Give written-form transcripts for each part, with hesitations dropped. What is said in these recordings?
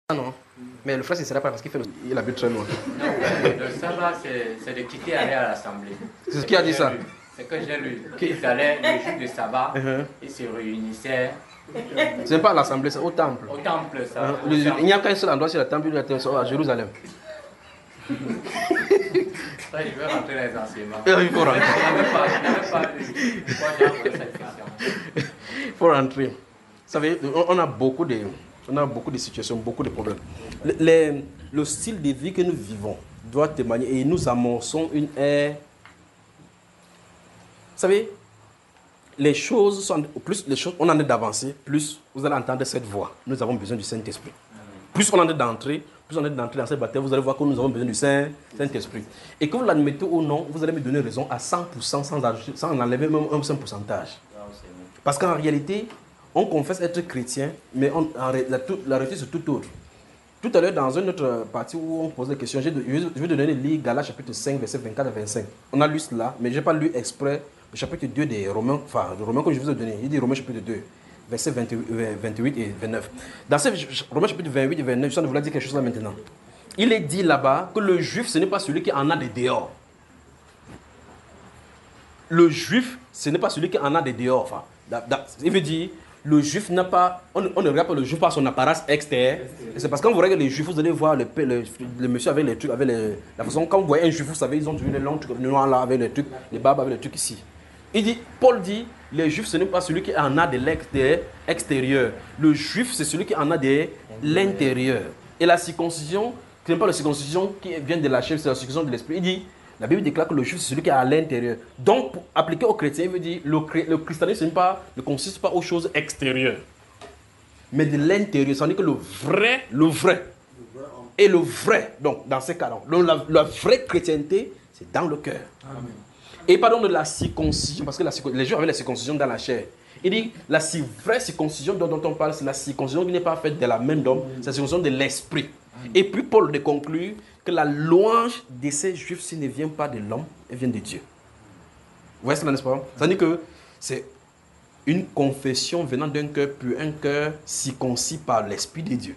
Ah non, mais le frère, ce ne serait pas parce qu'il habite très loin. Non, le sabbat, c'est de quitter aller à l'assemblée. C'est ce qui a dit ça. C'est que j'ai lu. Qu'ils allaient le jour du sabbat, ils se réunissaient. Ce n'est pas à l'assemblée, c'est au temple. Au temple, ça. Il n'y a qu'un seul endroit sur le temple, c'est à Jérusalem. Ça, je vais rentrer dans les enseignements. Il faut rentrer. Je n'avais pas lu. Pourquoi j'ai posé cette question? Il faut rentrer. Vous savez, on a beaucoup de situations, beaucoup de problèmes. Le style de vie que nous vivons doit témoigner et nous amorçons une ère. Vous savez, on en est d'avancer, plus vous allez entendre cette voix. Nous avons besoin du Saint-Esprit. Plus on en est d'entrer, dans cette bataille, vous allez voir que nous avons besoin du Saint-Esprit. Et que vous l'admettez ou non, vous allez me donner raison à 100% sans enlever même un seul pourcentage. Parce qu'en réalité, on confesse être chrétien, mais la réalité c'est tout autre. Tout à l'heure, dans une autre partie où on pose des questions, je vais donner le livre Galates chapitre 5, verset 24 à 25. On a lu cela, mais je n'ai pas lu exprès le chapitre 2 des Romains, enfin, le Romain que je vous ai donné. Il dit Romains chapitre 2, verset 28 et 29. Dans ce Romains chapitre 28 et 29, je vous dire quelque chose là maintenant. Il est dit là-bas que le juif, ce n'est pas celui qui en a des dehors. Le juif, ce n'est pas celui qui en a des dehors. Enfin, il veut dire, le juif n'a pas, on ne regarde pas le juif par son apparence extérieure. C'est parce que quand vous regardez les juifs, vous allez voir le monsieur avec les trucs, avec la façon, quand vous voyez un juif, vous savez, ils ont toujours les longs trucs noirs là, avec les trucs, les barbes avec les trucs ici. Paul dit, les juifs, ce n'est pas celui qui en a de l'extérieur. Le juif, c'est celui qui en a de l'intérieur. Et la circoncision, ce n'est pas la circoncision qui vient de la chair, c'est la circoncision de l'esprit. Il dit, la Bible déclare que le juif, c'est celui qui est à l'intérieur. Donc, pour appliquer aux chrétiens, il veut dire le christianisme ne consiste pas aux choses extérieures, mais de l'intérieur. Ça veut dire que le vrai et le vrai. Donc, dans ces cas-là, la vraie chrétienté, c'est dans le cœur. Amen. Et pardon de la circoncision, parce que les gens avaient la circoncision dans la chair. Il dit, la vraie circoncision dont on parle, c'est la circoncision qui n'est pas faite de la main d'homme, c'est la circoncision de l'esprit. Et puis Paul de conclure que la louange de ces juifs, s'il ne vient pas de l'homme, elle vient de Dieu. Vous voyez cela, n'est-ce pas? Ça veut dire que c'est une confession venant d'un cœur pur, un cœur circoncis par l'Esprit de Dieu.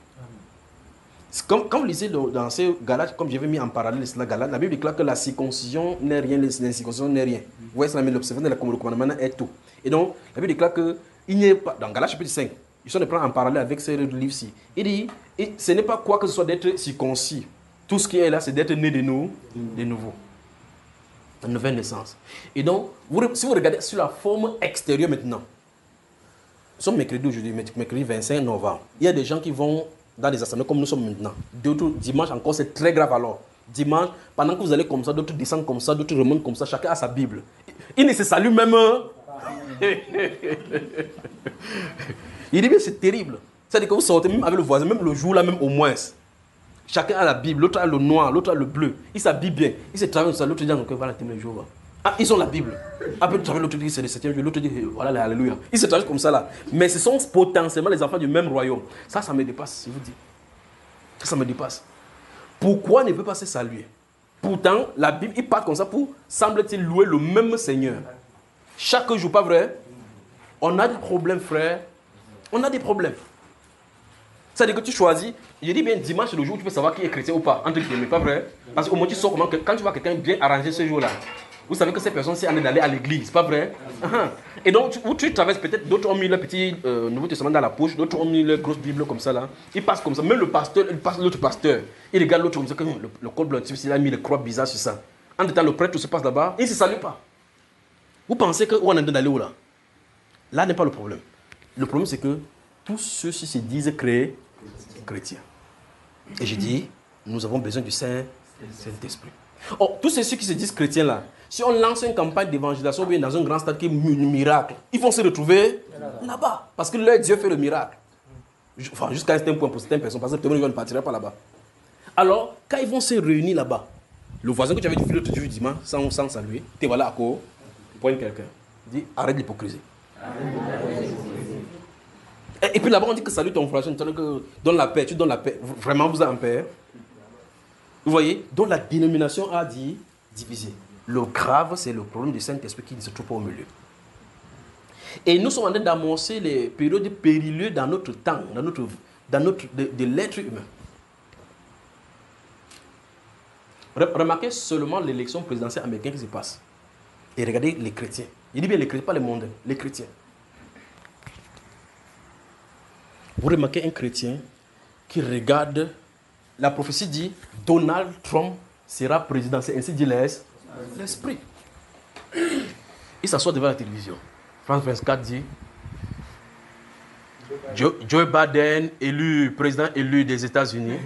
Quand vous lisez dans ces Galates, comme j'avais mis en parallèle cela, Galates, la Bible déclare que la circoncision n'est rien, l'incirconcision n'est rien. Vous voyez cela, mais l'observation de la commandement est tout. Et donc, la Bible déclare que il n'y a pas, dans Galates chapitre 5, ils sont de prendre en parallèle avec ce livre-ci. Il dit, ce n'est pas quoi que ce soit d'être circoncis. Tout ce qui est là, c'est d'être né de nouveau. Une nouvelle naissance. Et donc, si vous regardez sur la forme extérieure maintenant, nous sommes mercredi aujourd'hui, mercredi 25 novembre. Il y a des gens qui vont dans des assemblées comme nous sommes maintenant. D'autres, dimanche encore, c'est très grave alors. Dimanche, pendant que vous allez comme ça, d'autres descendent comme ça, d'autres remontent comme ça, chacun a sa Bible. Il ne se salue même. Il dit bien, c'est terrible. C'est-à-dire que vous sortez même avec le voisin, même le jour là, même au moins. Chacun a la Bible, l'autre a le noir, l'autre a le bleu. Ils s'habillent bien. Ils se travaillent ça, l'autre dit, donc voilà, le jour. Ah, ils ont la Bible. Après, l'autre dit, c'est le 7e jour, l'autre dit, voilà, alléluia. Ils se travaillent comme ça là. Mais ce sont potentiellement les enfants du même royaume. Ça me dépasse, je vous dis. Ça me dépasse. Pourquoi ne peut pas se saluer? Pourtant, la Bible, il part comme ça pour, semble-t-il, louer le même Seigneur. Chaque jour, pas vrai? On a des problèmes, frère. On a des problèmes. C'est-à-dire que tu choisis, je dis bien dimanche, c'est le jour où tu peux savoir qui est chrétien ou pas, entre guillemets, pas vrai? Parce qu'au moins tu sors comment, quand tu vois quelqu'un bien arrangé ce jour-là, vous savez que ces personnes-ci en est d'aller à l'église, pas vrai? Et donc, où tu traverses, peut-être d'autres ont mis leur petit Nouveau Testament dans la poche, d'autres ont mis leur grosse Bible comme ça là. Ils passent comme ça, même le pasteur, l'autre pasteur, il regarde l'autre comme ça, le col blanc, il a mis le croix bizarre sur ça. En temps, le prêtre se passe là-bas, il ne se salue pas. Vous pensez qu'on est en train d'aller où là? Là n'est pas le problème. Le problème, c'est que tous ceux-ci se disent chrétiens. Et je dis, nous avons besoin du Saint-Esprit. Or, tous ceux qui se disent chrétiens là, si on lance une campagne d'évangélisation bien dans un grand stade qui est un miracle, ils vont se retrouver là-bas. Parce que leur Dieu fait le miracle. Enfin, jusqu'à un certain point pour certaines personnes, parce que tout le monde ne partira pas là-bas. Alors, quand ils vont se réunir là-bas, le voisin que tu avais dit l'autre jour dimanche, sans saluer, tu es voilà à quoi? Pointe quelqu'un. Dis, arrête l'hypocrisie. Et puis là-bas, on dit que salut ton frère, que donne la paix, tu donnes la paix. Vraiment, vous êtes en paix. Vous voyez? Donc la dénomination a dit diviser. Le grave, c'est le problème du Saint-Esprit qui ne se trouve pas au milieu. Et nous sommes en train d'amorcer les périodes périlleuses dans notre temps, de l'être humain. Remarquez seulement l'élection présidentielle américaine qui se passe. Et regardez les chrétiens. Il dit bien les chrétiens, pas les mondains, les chrétiens. Vous remarquez un chrétien qui regarde, la prophétie dit Donald Trump sera président, c'est ainsi dit l'esprit. Il s'assoit devant la télévision. France 24 dit Joe Biden, président élu des États-Unis.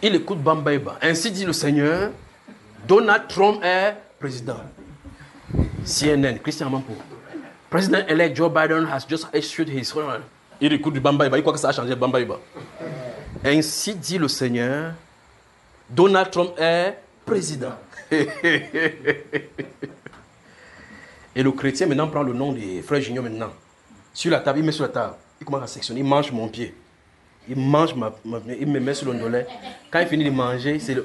Il écoute Bambaïba. Ainsi dit le Seigneur, Donald Trump est président. CNN, Christian Mampo. President-elect Joe Biden has just issued his... Il écoute du Bambaïba, il croit que ça a changé Bambaïba. Ainsi dit le Seigneur, Donald Trump est président. Et le chrétien maintenant prend le nom des frères Junior maintenant. Sur la table, il met sur la table. Il commence à sectionner, il mange mon pied. Il mange il me met sur le ndolet. Quand il finit de manger, c'est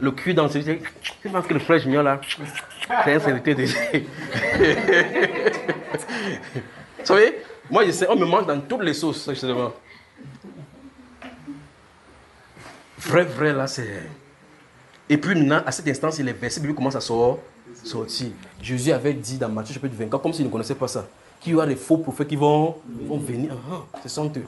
le cul dans le service. Je pense que le frère Junior là, c'est un serviteur de... Vous savez, moi je sais, on me mange dans toutes les sauces, justement. Vrai là, c'est... Et puis maintenant, à cet instant, les versets bibliques commencent à sortir. Jésus avait dit dans Matthieu chapitre 24, comme s'il ne connaissait pas ça, qu'il y aura des faux prophètes qui vont venir. Ce sont eux.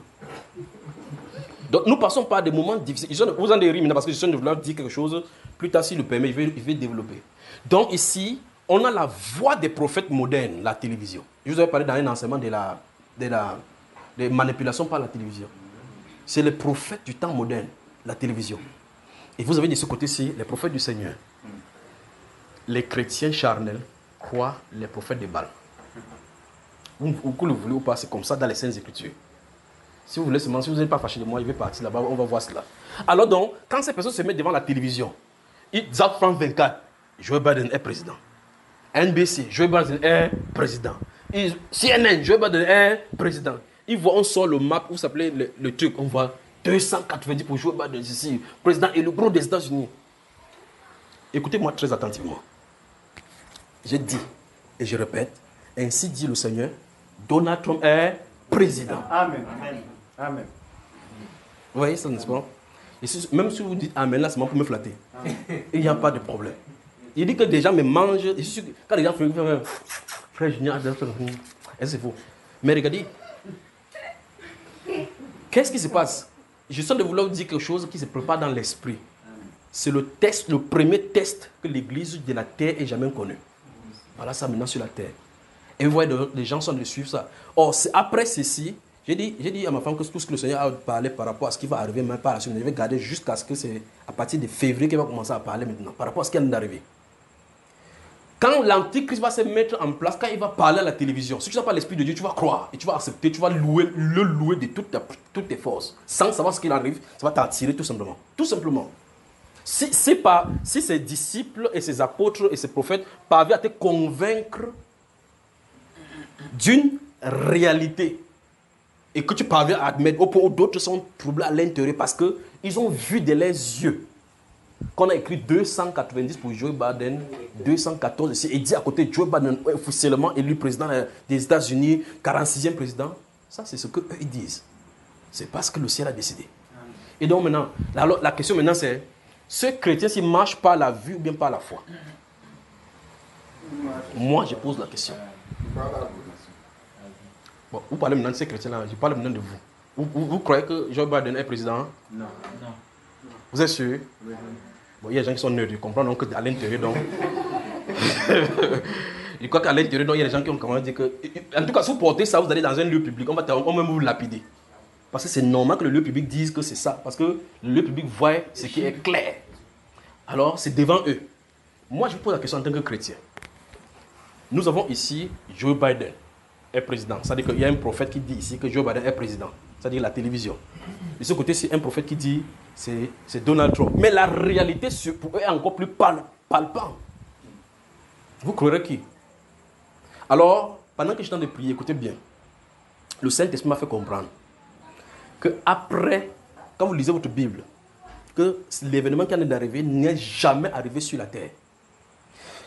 Donc nous passons par des moments difficiles. Vous en dérivez maintenant parce que je suis en train de vouloir dire quelque chose. Plus tard, s'il le permet, il va développer. Donc ici, on a la voix des prophètes modernes, la télévision. Je vous avais parlé dans un enseignement des manipulations par la télévision. C'est les prophètes du temps moderne, la télévision. Et vous avez de ce côté-ci les prophètes du Seigneur. Les chrétiens charnels croient les prophètes de Baal. Vous le voulez ou pas, c'est comme ça dans les Saintes Écritures. Si vous voulez seulement, si vous n'êtes pas fâché de moi, il va partir là-bas, on va voir cela. Alors donc, quand ces personnes se mettent devant la télévision, ils zappent France 24, Joe Biden est président. NBC, Joe Biden est président. CNN, Joe Biden est président. Ils voient, on sort le map, où s'appelait le truc, on voit 290 pour Joe Biden ici, président et le gros des États-Unis. Écoutez-moi très attentivement. Je dis, et je répète, ainsi dit le Seigneur, Donald Trump est président. Amen. Amen. Vous voyez ça, n'est-ce pas? Et même si vous dites Amen, là, c'est pour me flatter. Il n'y a pas de problème. Il dit que des gens me mangent. Quand les gens font frère Junior, c'est faux. Mais regardez, qu'est-ce qui se passe? Je sens de vouloir dire quelque chose qui se prépare dans l'esprit. C'est le premier test que l'église de la terre ait jamais connu. Voilà ça maintenant sur la terre. Et vous voyez, les gens sont de suivre ça. Or, après ceci, j'ai dit à ma femme que tout ce que le Seigneur a parlé par rapport à ce qui va arriver, même par la suite, je vais garder jusqu'à ce que c'est à partir de février qu'il va commencer à parler maintenant, par rapport à ce qui vient d'arriver. Quand l'Antichrist va se mettre en place, quand il va parler à la télévision, si tu n'as pas l'Esprit de Dieu, tu vas croire et tu vas accepter, tu vas le louer de toutes tes forces. Sans savoir ce qu'il arrive, ça va t'attirer tout simplement. Tout simplement. Si ses disciples et ses apôtres et ses prophètes parviennent à te convaincre d'une réalité et que tu parviens à admettre au point où d'autres sont troublés à l'intérieur parce qu'ils ont vu de leurs yeux qu'on a écrit 290 pour Joe Biden, 214 ici, et dit à côté Joe Biden officiellement élu président des États-Unis, 46e président. Ça, c'est ce qu'eux ils disent. C'est parce que le ciel a décidé. Et donc maintenant, la question maintenant c'est, ce chrétien s'il marche par la vue ou bien par la foi? Moi, je pose la question. Bon, vous parlez maintenant de ces chrétiens-là, je parle maintenant de vous. Vous croyez que Joe Biden est président? Non. Vous êtes sûr? Oui. Bon, il y a des gens qui sont neutres, ils comprennent donc qu'à l'intérieur, donc... je crois qu'à l'intérieur, donc, il y a des gens qui ont commencé à dire que... En tout cas, si vous portez ça, vous allez dans un lieu public, on va même vous lapider. Parce que c'est normal que le lieu public dise que c'est ça. Parce que le lieu public voit ce qui est clair. Alors, c'est devant eux. Moi, je vous pose la question en tant que chrétien. Nous avons ici Joe Biden est président. C'est-à-dire qu'il y a un prophète qui dit ici que Joe Biden est président. C'est-à-dire la télévision. De ce côté, c'est un prophète qui dit c'est Donald Trump. Mais la réalité pour eux est encore plus palpable. Vous croirez qui? Alors, pendant que je suis en train de prier, écoutez bien. Le Saint-Esprit m'a fait comprendre que après, quand vous lisez votre Bible, que l'événement qui vient d'arriver n'est jamais arrivé sur la terre.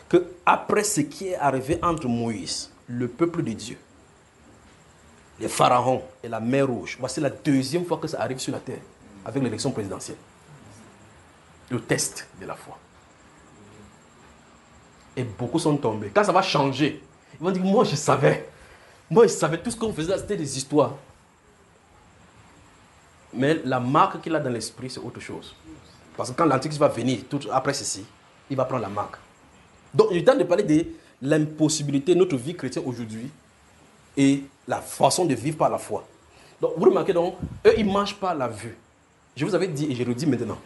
Que après ce qui est arrivé entre Moïse, le peuple de Dieu, les pharaons et la mer Rouge, voici la deuxième fois que ça arrive sur la terre avec l'élection présidentielle. le test de la foi. Et beaucoup sont tombés. Quand ça va changer, ils vont dire, moi je savais. Moi je savais, tout ce qu'on faisait, c'était des histoires. Mais la marque qu'il a dans l'esprit, c'est autre chose. Parce que quand l'Antichrist va venir, tout après ceci, il va prendre la marque. Donc il est temps de parler de l'impossibilité de notre vie chrétienne aujourd'hui et la façon de vivre par la foi. Donc vous remarquez donc, eux ils ne mangent pas la vue. Je vous avais dit et je le dis maintenant.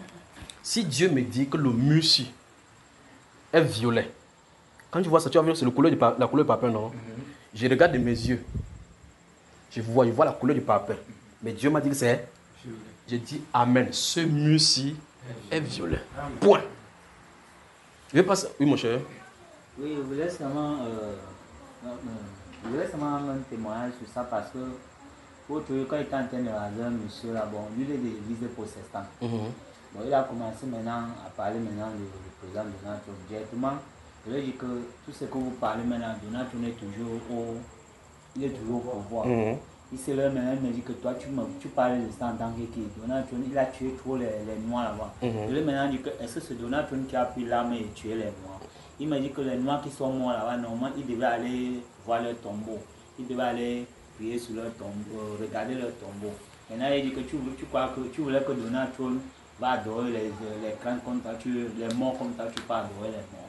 Si Dieu me dit que le mur est violet, quand tu vois ça, tu vas voir, c'est la couleur du parpaing, non? Je regarde de mes yeux. Je vois la couleur du parpaing. Mais Dieu m'a dit que c'est. Je dis Amen. Ce mur-ci est violet. Point. Je vais passer. Oui, mon cher. Oui, je voulais seulement un témoignage sur ça parce que quand il était en train de raser un monsieur là, bon, lui il est de l'église protestante. Bon, il a commencé maintenant à parler maintenant du président Donald Trump. Directement, je lui ai dit que tout ce que vous parlez maintenant, Donald Trump est toujours au pouvoir. Il s'est là maintenant, il me dit que toi tu parles de ça en tant que qui. Donald Trump, il a tué trop les Noirs là-bas. Je lui ai maintenant dit que est-ce que c'est Donald Trump qui a pris l'arme et tué les Noirs? Il m'a dit que les Noirs qui sont morts là-bas, normalement, ils devaient aller voir leur tombeau. Ils devaient aller prier sur leur tombeau, regarder leur tombeau. Maintenant, il dit que tu voulais que Donald Trump va adorer les crânes comme toi, les morts comme toi, tu peux adorer les morts.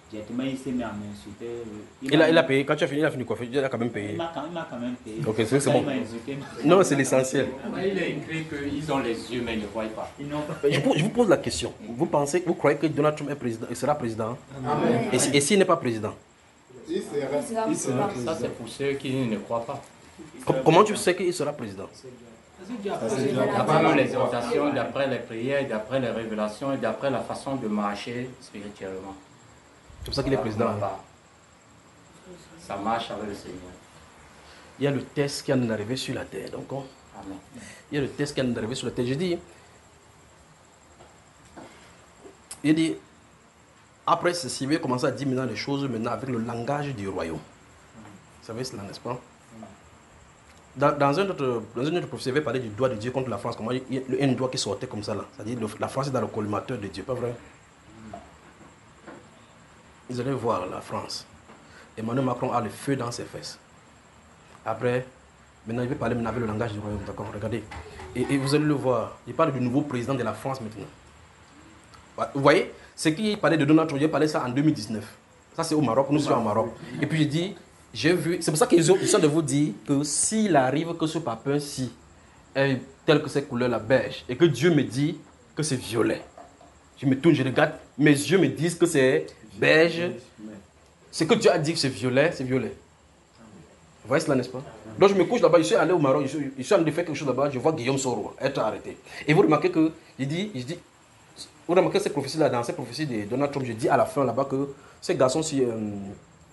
Directement, il s'est mis à m'insulter. Il a payé. Quand tu as fini, il a fini quoi? Il a quand même payé. Il m'a quand même payé. Ok, c'est bon. Insulté, non, c'est l'essentiel. Il a écrit qu'ils ont les yeux, mais ils ne voient pas. Je vous pose la question. Vous croyez que Donald Trump est président, il sera président? Amen. Et s'il n'est pas président? Il sera. Ça, c'est pour ceux qui ne croient pas. Comment tu sais qu'il sera président? D'après les exhortations, d'après les prières, d'après les révélations et d'après la façon de marcher spirituellement. C'est pour ça qu'il est président. Ça marche avec le Seigneur. Il y a le test qui est arrivé sur la terre. Donc, Amen. Il y a le test qui est arrivé sur la terre. Je dis, après ceci, il va commencer à dire maintenant les choses maintenant avec le langage du royaume. Vous savez cela, n'est-ce pas? Dans un autre prophétie, il va parler du doigt de Dieu contre la France. Comment il y a un doigt qui sortait comme ça là. C'est-à-dire la France est dans le collimateur de Dieu, pas vrai? Vous allez voir la France. Emmanuel Macron a le feu dans ses fesses. Après, maintenant il va parler avec le langage du royaume. D'accord? Regardez. Et vous allez le voir. Il parle du nouveau président de la France maintenant. Vous voyez? C'est qu'il parlait de Donald Trump. Il parlait ça en 2019. Ça c'est au Maroc. Nous sommes au Maroc. Et puis j'ai dit, j'ai vu. C'est pour ça qu'ils essaient de vous dire que s'il arrive que ce papin-ci est tel que cette couleur la beige et que Dieu me dit que c'est violet. Je me tourne, je regarde. Mes yeux me disent que c'est beige. Ce que Dieu a dit que c'est violet, c'est violet. Vous voyez cela, n'est-ce pas? Donc je me couche là-bas, je suis allé au Maroc, je suis en train de faire quelque chose là-bas, je vois Guillaume Soro être arrêté. Et vous remarquez que, vous remarquez cette prophétie-là, dans cette prophétie de Donald Trump, je dis à la fin là-bas que ce garçon-ci,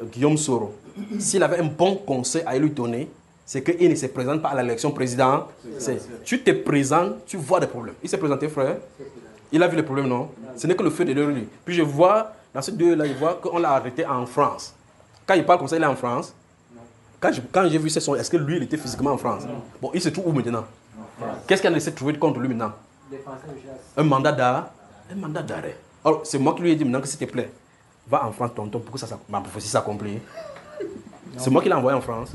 Guillaume Soro, s'il avait un bon conseil à lui donner, c'est qu'il ne se présente pas à l'élection présidentielle. Tu te présentes, tu vois des problèmes. Il s'est présenté, frère. Il a vu les problèmes, non? Ce n'est que le feu de lui. Puis je vois, dans ces deux-là, je vois qu'on l'a arrêté en France. Quand il parle comme ça, il est en France. Quand j'ai vu ce son, est-ce que lui, il était physiquement en France? Bon, il se trouve où maintenant? Qu'est-ce qu'il a essayé de trouver contre lui maintenant? Un mandat d'arrêt. Alors, c'est moi qui lui ai dit maintenant que s'il te plaît, va en France, tonton, pour que ma prophétie s'accomplisse. C'est moi qui l'ai envoyé en France.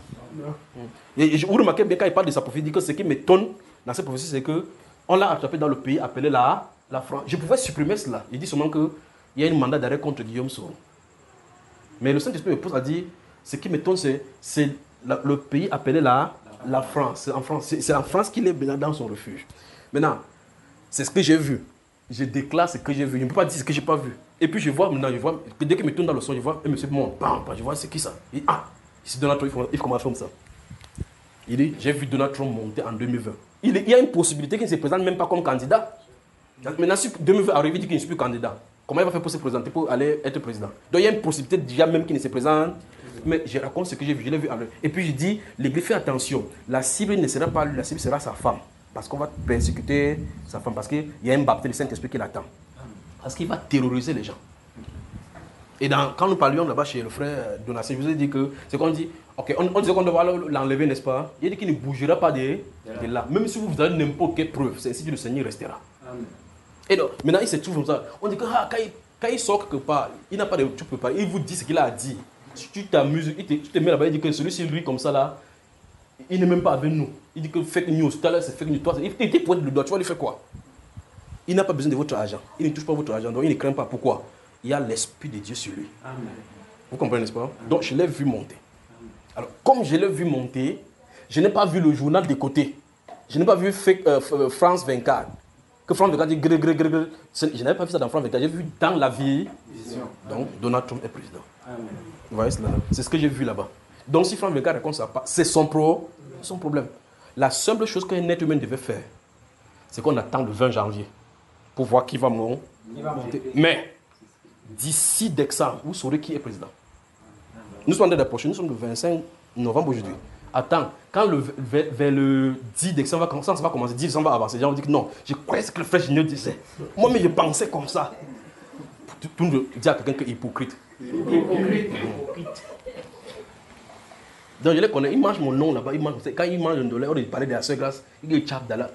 Et vous remarquez bien quand il parle de sa prophétie, il dit que ce qui m'étonne dans cette prophétie, c'est qu'on l'a attrapé dans le pays appelé la France. Je pouvais supprimer cela. Il dit seulement qu'il y a un mandat d'arrêt contre Guillaume Soro. Mais le Saint-Esprit me pousse à dire, ce qui m'étonne, c'est le pays appelé la France. C'est en France qu'il est dans son refuge. Maintenant, c'est ce que j'ai vu. Je déclare ce que j'ai vu. Je ne peux pas dire ce que je n'ai pas vu. Et puis je vois, dès qu'il me tourne dans le son, je vois un monsieur monte. Je vois, c'est qui ça? Il dit, c'est Donald Trump, il commence comme ça. Il dit, j'ai vu Donald Trump monter en 2020. Il y a une possibilité qu'il ne se présente même pas comme candidat. Maintenant, si 2020 arrive, il dit qu'il ne est plus candidat. Comment il va faire pour se présenter, pour aller être président? Donc il y a une possibilité déjà même qu'il ne se présente. Mais je raconte ce que j'ai vu, je l'ai vu à l'œil. Et puis je dis, l'église fait attention. La cible ne sera pas lui, la cible sera sa femme. Parce qu'on va persécuter sa femme. Parce qu'il y a un baptême du Saint-Esprit qui l'attend. Parce qu'il va terroriser les gens. Et quand nous parlions là-bas chez le frère Donatien, je vous ai dit que c'est qu'on dit, ok, on disait qu'on devait l'enlever, n'est-ce pas? Il a dit qu'il ne bougera pas de là. Même si vous avez n'importe quelle preuve, c'est ainsi que le Seigneur restera. Amen. Et donc, maintenant, il se trouve comme ça. On dit que quand il sort quelque part, il n'a pas de tout préparé. Il vous dit ce qu'il a dit. Si tu t'amuses, tu te mets là-bas, il dit que celui-ci, lui, comme ça, là, il n'est même pas avec nous. Il dit que fake news, tout à l'heure, c'est fake news. Toi, il te pointe le doigt, tu vas lui faire quoi? Il n'a pas besoin de votre argent. Il ne touche pas votre argent, donc il ne craint pas. Pourquoi? Il y a l'Esprit de Dieu sur lui. Amen. Vous comprenez, n'est-ce pas? Donc, je l'ai vu monter. Alors, comme je l'ai vu monter, je n'ai pas vu le journal de côté. Je n'ai pas vu France 24. Que France 24 dit gré. Je n'avais pas vu ça dans France 24. J'ai vu dans la vie. Donc, Donald Trump est président. Amen. Vous voyez cela? C'est ce que j'ai vu là-bas. Donc, si France 24 raconte ça, c'est son problème. La seule chose qu'un être humain devait faire, c'est qu'on attend le 20 janvier pour voir qui va monter. Mais, d'ici décembre, vous saurez qui est président. Nous sommes en train d'approcher, nous sommes le 25 novembre aujourd'hui. Attends, quand vers le 10 décembre, ça va commencer, 10 décembre va avancer. Les gens vont dire que non, je croyais ce que le frère Junior disait. Moi, mais je pensais comme ça. Tout le monde dit à quelqu'un qu'il est hypocrite. Donc je les connais, ils mangent mon nom là-bas, quand ils mangent un dollar, on parlait de la sœur grâce, ils chapent d'Allah.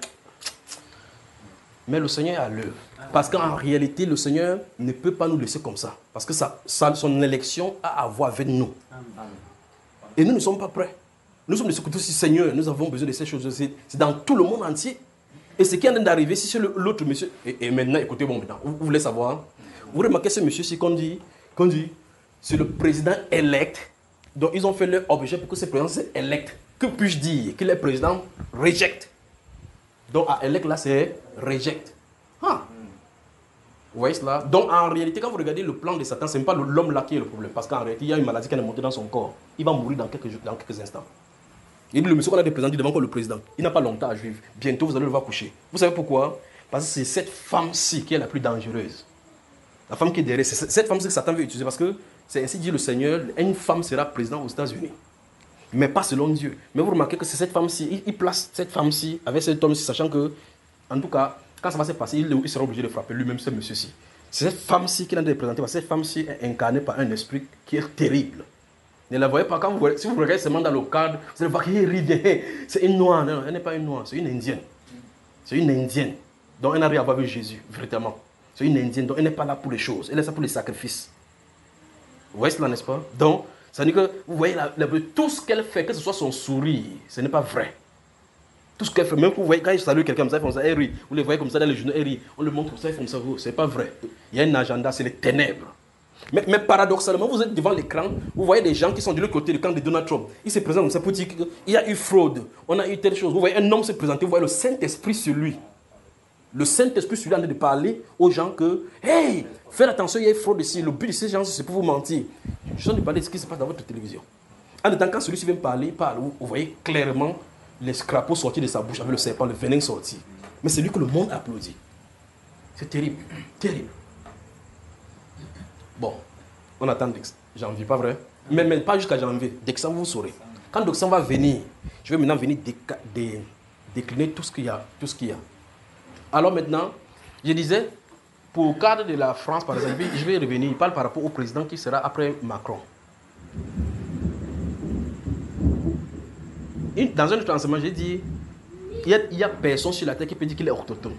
Mais le Seigneur est à l'œuvre. Parce qu'en réalité, le Seigneur ne peut pas nous laisser comme ça. Parce que son élection a à voir avec nous. Et nous ne sommes pas prêts. Nous sommes de ce côté aussi, Seigneur, nous avons besoin de ces choses. C'est dans tout le monde entier. Et ce qui est en train d'arriver, si c'est l'autre monsieur. Et maintenant, écoutez, bon, maintenant, vous voulez savoir. Vous remarquez ce monsieur-ci qu'on dit, c'est le président élect. Donc ils ont fait leur objet pour que ce président soit élect. Que puis-je dire? Que le président reject. Donc à élect là, c'est reject. Ah. Vous voyez cela? Donc en réalité, quand vous regardez le plan de Satan, ce n'est pas l'homme là qui est le problème. Parce qu'en réalité, il y a une maladie qui est montée dans son corps. Il va mourir dans quelques instants. Il dit, le monsieur qu'on a présenté devant le président, il n'a pas longtemps à vivre. Bientôt, vous allez le voir coucher. Vous savez pourquoi? Parce que c'est cette femme-ci qui est la plus dangereuse. La femme qui est derrière, c'est cette femme-ci que Satan veut utiliser. Parce que c'est ainsi dit le Seigneur, une femme sera présidente aux États-Unis. Mais pas selon Dieu. Mais vous remarquez que c'est cette femme-ci, il place cette femme-ci avec cet homme-ci, sachant que, en tout cas, quand ça va se passer, il sera obligé de frapper lui-même ce monsieur-ci. C'est cette femme-ci qu'il a représenté, parce que cette femme-ci est incarnée par un esprit qui est terrible. Ne la voyez pas, si vous regardez seulement dans le cadre, vous allez voir qu'elle rit bien. C'est une noire, non, elle n'est pas une noire, c'est une indienne. C'est une indienne. Donc elle n'a rien à voir avec Jésus, véritablement. C'est une indienne, donc elle n'est pas là pour les choses, elle est là pour les sacrifices. Vous voyez cela, n'est-ce pas? Donc, ça veut dire que, vous voyez, tout ce qu'elle fait, que ce soit son sourire, ce n'est pas vrai. Tout ce qu'elle fait, même que vous voyez, quand il salue quelqu'un comme ça, ils font ça, elle rit. Vous les voyez comme ça dans les journaux, elle rit. On le montre comme ça, ils font ça, c'est pas vrai. Il y a un agenda, c'est les ténèbres. Mais paradoxalement, vous êtes devant l'écran, vous voyez des gens qui sont de l'autre côté du camp de Donald Trump. Ils se présentent comme ça pour dire qu'il y a eu fraude, on a eu telle chose. Vous voyez un homme se présenter, vous voyez le Saint-Esprit sur lui. Le Saint-Esprit sur lui en train de parler aux gens que, hey, faites attention, il y a eu fraude ici. Le but de ces gens, c'est pour vous mentir. Je suis en train de parler de ce qui se passe dans votre télévision. En même temps, quand celui-ci vient parler, il parle, vous voyez clairement les crapauds sortis de sa bouche avec le serpent, le venin sorti. Mais c'est lui que le monde applaudit. C'est terrible, terrible. Bon, on attend janvier, pas vrai? Mais pas jusqu'à janvier. Décembre, vous saurez. Quand décembre va venir, je vais maintenant venir décliner tout ce qu'il y a. Alors maintenant, je disais, pour le cadre de la France, par exemple, je vais revenir, il parle par rapport au président qui sera après Macron. Dans un autre enseignement, j'ai dit, il n'y a personne sur la terre qui peut dire qu'il est autochtone.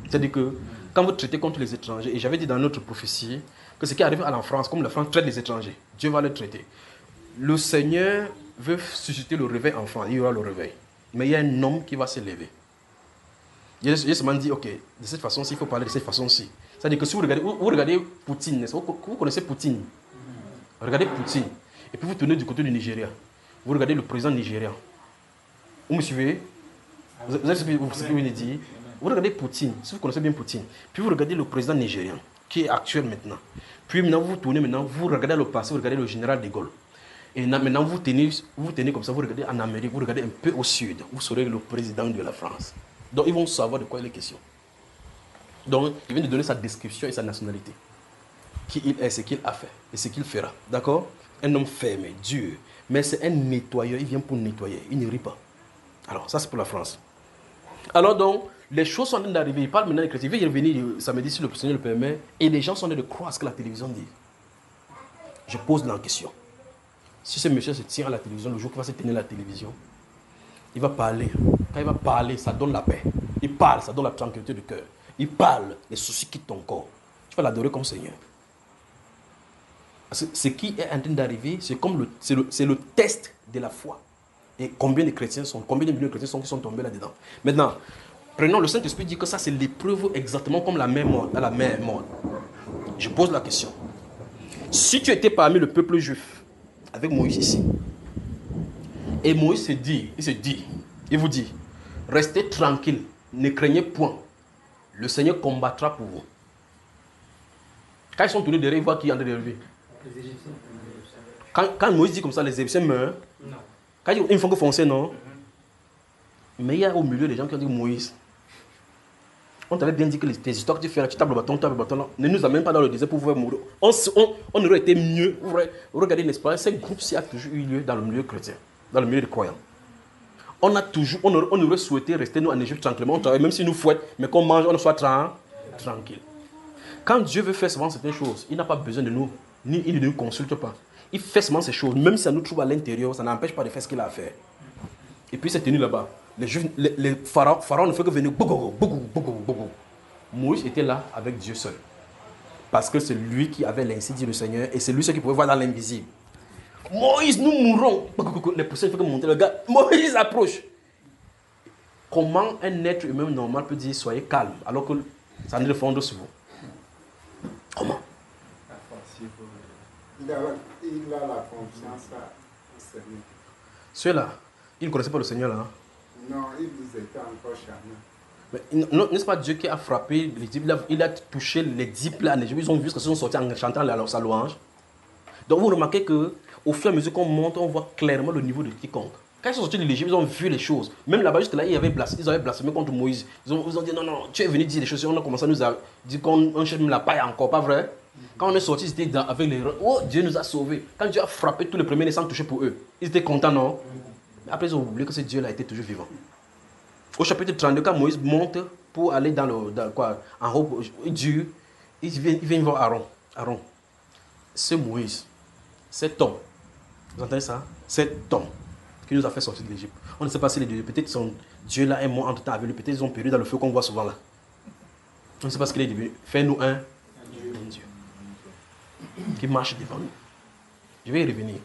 C'est-à-dire que quand vous traitez contre les étrangers, et j'avais dit dans notre prophétie, que ce qui arrive à la France, comme la France traite les étrangers, Dieu va les traiter. Le Seigneur veut susciter le réveil en France, il y aura le réveil. Mais il y a un homme qui va se lever. J'ai seulement dit, ok, de cette façon-ci, il faut parler de cette façon-ci. C'est-à-dire que si vous regardez Poutine, vous connaissez Poutine. Regardez Poutine. Et puis vous tournez du côté du Nigeria. Vous regardez le président nigérian. Vous me suivez? Vous avez ce que je viens de dire? Vous regardez Poutine, si vous connaissez bien Poutine. Puis vous regardez le président nigérian, qui est actuel maintenant. Puis maintenant, vous tournez, vous regardez le passé, vous regardez le général de Gaulle. Et maintenant, vous tenez comme ça, vous regardez en Amérique, vous regardez un peu au sud. Vous serez le président de la France. Donc, ils vont savoir de quoi il est question. Donc, il vient de donner sa description et sa nationalité. Qui il est, ce qu'il a fait et ce qu'il fera. D'accord? Un homme ferme, dur. Mais c'est un nettoyeur, il vient pour nettoyer. Il ne rit pas. Alors, ça c'est pour la France. Alors donc, les choses sont en train d'arriver. Il parle maintenant des chrétiens. Il va y revenir samedi si le Seigneur le permet. Et les gens sont en train de croire ce que la télévision dit. Je pose la question. Si ce monsieur se tient à la télévision, le jour qu'il va se tenir à la télévision, il va parler. Quand il va parler, ça donne la paix. Il parle, ça donne la tranquillité du cœur. il parle, les soucis quittent ton corps. Tu vas l'adorer comme Seigneur. Parce que ce qui est en train d'arriver, c'est comme le test de la foi. Et combien de chrétiens combien de millions de chrétiens qui sont tombés là-dedans. Maintenant, prenons le Saint-Esprit dit que ça c'est l'épreuve exactement comme la mer morte. Je pose la question. Si tu étais parmi le peuple juif, avec Moïse ici, et Moïse il vous dit, restez tranquille, ne craignez point, le Seigneur combattra pour vous. Quand ils sont tournés derrière, ils voient qui est en train de lever. Les Égyptiens. Quand Moïse dit comme ça, les Égyptiens meurent. Non. Quand ils font que foncer, non. Mais il y a au milieu des gens qui ont dit Moïse. On t'avait bien dit que tes histoires que tu fais là, tu tapes le bâton là, ne nous amène pas dans le désert pour pouvoir mourir. On aurait été mieux. Vous regardez, n'est-ce pas, ce groupe-ci a toujours eu lieu dans le milieu chrétien, dans le milieu des croyants. On aurait souhaité rester nous en Égypte tranquillement, on travaille, même si nous fouette, mais qu'on mange, on soit tranquille. Quand Dieu veut faire souvent certaines choses, il n'a pas besoin de nous, ni il ne nous consulte pas. Il fait seulement ces choses, même si ça nous trouve à l'intérieur, ça n'empêche pas de faire ce qu'il a à faire. Et puis c'est tenu là-bas. Les pharaons ne font que venir. Moïse était là avec Dieu seul. Parce que c'est lui qui avait l'ainsi dit le Seigneur et c'est lui seul qui pouvait voir dans l'invisible. Moïse, nous mourrons. Les poussins font que monter. Le gars, Moïse approche. Comment un être humain normal peut dire soyez calme alors que ça ne le fonde sur vous? Comment? Il a la confiance au Seigneur. Ceux-là, ils ne connaissaient pas le Seigneur là. Non, ils étaient encore charnés. Mais n'est-ce pas Dieu qui a frappé l'Égypte? Il a touché les 10 plats en Égypte. Ils ont vu ce qu'ils sont sortis en chantant sa louange. Donc vous remarquez qu'au fur et à mesure qu'on monte, on voit clairement le niveau de quiconque. Quand ils sont sortis de l'Égypte, ils ont vu les choses. Même là-bas, jusque là, ils avaient blasphémé contre Moïse. Ils ont dit non, tu es venu dire des choses. On a commencé à nous dire qu'on cherche même la paille encore, pas vrai? Quand on est sorti, ils étaient avec les... Oh, Dieu nous a sauvés. Quand Dieu a frappé tous les premiers sans toucher pour eux, ils étaient contents, non? Mais après, ils ont oublié que ce Dieu-là était toujours vivant. Au chapitre 32, quand Moïse monte pour aller en haut, Dieu, il vient voir Aaron. C'est Moïse, cet homme. Vous entendez ça? Cet homme qui nous a fait sortir de l'Égypte. On ne sait pas si les deux, peut-être son Dieu là est mort entre temps avec lui, peut-être ils ont péri dans le feu qu'on voit souvent là. On ne sait pas ce qu'il est devenu. Fais-nous un Dieu qui marche devant nous. Je vais y revenir.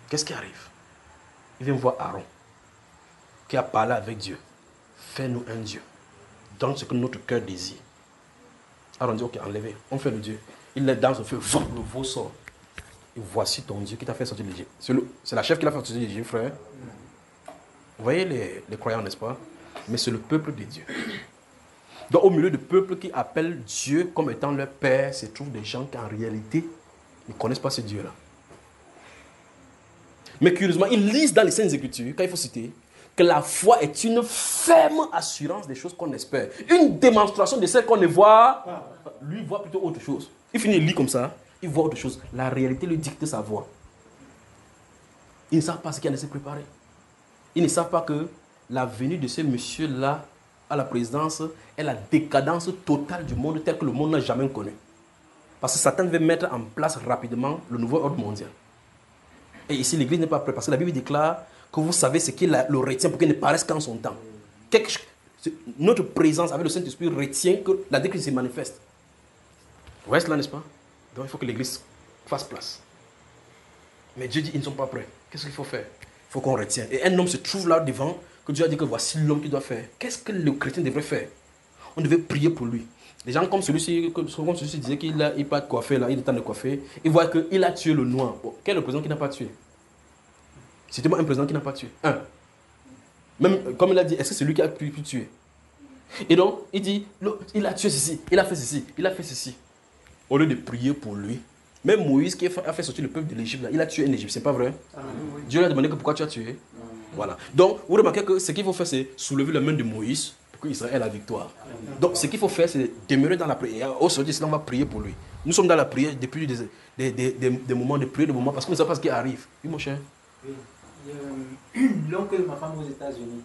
Qu'est-ce qui arrive? Il vient voir Aaron qui a parlé avec Dieu. Fais-nous un Dieu. Donne ce que notre cœur désire. Aaron dit ok, enlevez. On fait le Dieu. Il est dans le feu. Le veau sort. Et voici ton Dieu qui t'a fait sortir de l'Égypte. C'est la chef qui l'a fait sortir de l'Égypte, frère. Vous voyez les croyants, n'est-ce pas? Mais c'est le peuple de Dieu. Donc au milieu du peuple qui appelle Dieu comme étant leur Père, se trouvent des gens qui en réalité ne connaissent pas ce Dieu-là. Mais curieusement, ils lisent dans les Saintes Écritures, quand il faut citer, que la foi est une ferme assurance des choses qu'on espère. Une démonstration de celles qu'on ne voit. Lui voit plutôt autre chose. Il finit de lire comme ça, il voit autre chose. La réalité lui dicte sa voix. Ils ne savent pas ce qu'il y a de se préparer. Ils ne savent pas que la venue de ce monsieur-là à la présidence est la décadence totale du monde tel que le monde n'a jamais connu. Parce que Satan veut mettre en place rapidement le nouveau ordre mondial. Et ici, l'Église n'est pas prête. Parce que la Bible déclare que vous savez ce qui le retient pour qu'il ne paraisse qu'en son temps. Notre présence avec le Saint-Esprit retient que la déclin se manifeste. Vous voyez cela, n'est-ce pas? Donc il faut que l'Église fasse place. Mais Dieu dit, ils ne sont pas prêts. Qu'est-ce qu'il faut faire? Il faut qu'on retienne. Et un homme se trouve là devant, que Dieu a dit que voici l'homme qui doit faire. Qu'est-ce que le chrétien devrait faire? On devait prier pour lui. Des gens comme celui-ci disaient qu'il n'a pas de coiffer là, il est temps de coiffer. Il voit qu'il a tué le noir. Bon, quel est le président qui n'a pas tué? C'était moi un président qui n'a pas tué. Un. Même comme il a dit, est-ce que c'est lui qui a pu tuer? Et donc, il dit, il a tué ceci, il a fait ceci, il a fait ceci. Au lieu de prier pour lui. Même Moïse qui a fait sortir le peuple de l'Égypte, il a tué un Égyptien, c'est pas vrai? Oui. Dieu lui a demandé que pourquoi tu as tué. Voilà. Donc, vous remarquez que ce qu'il faut faire, c'est soulever la main de Moïse pour qu'Israël ait la victoire. Donc, ce qu'il faut faire, c'est demeurer dans la prière. Aujourd'hui, on va prier pour lui. Nous sommes dans la prière depuis des moments de prière, parce qu'on ne sait pas ce qui arrive. Oui, mon cher. Oui. L'oncle de ma femme aux États-Unis,